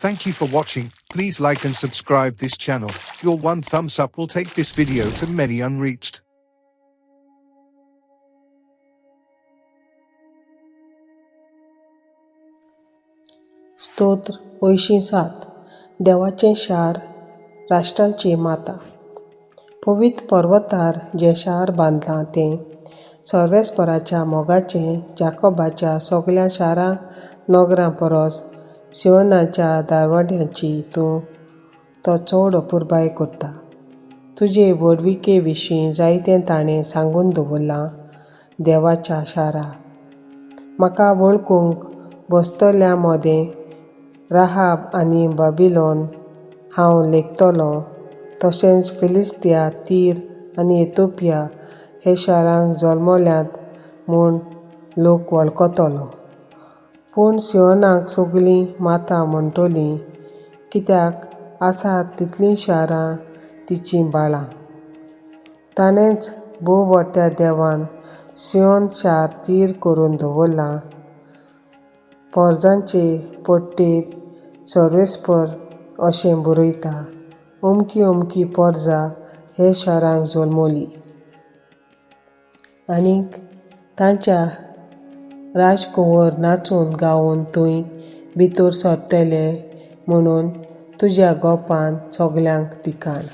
Thank you for watching. Please like and subscribe this channel. Your one thumbs up will take this video to many unreached. स्तोत्र 87 देवाचें शार राष्ट्रांची माता. पवित्र पर्वतार जें शार बांदलां तें सर्वेस्पराच्या मोगाचें जाकोबाच्या सगळ्या शारां नगरां परस सियोनाच्या दारवड्यांची तूं तो चड अपुरबाय करता. तुजे व्हडविके विशीं जायतें ताणें सांगून दवरलां देवाच्या शारा. म्हाका वळखूंक बसतल्या मोदें राहाब आनी बाबिलोन हांव लेखतलों, तशेंच फिलिस्तिया, तीर आनी इथियोपिया हे शारांक जल्मल्यांत म्हूण लोक वळखतलो. पूण सियोनाक सगळीं माता म्हणटलीं, कित्याक आसात तितलीं शारां तिचीं बाळां. ताणेंच भोववट्या देवान सियोन शार थीर करून दवरलां. पोरजांचे पट्टेर सर्वेस्पर अशें बरयता, अमकीं अमकीं पोरजां हे शारांक जल्मलीं. आनीक तांच्या राजकुंवर नाचून गावून थंय भितर सरतले म्हणून तुज्या गोपान सगळ्यांक तिकाण.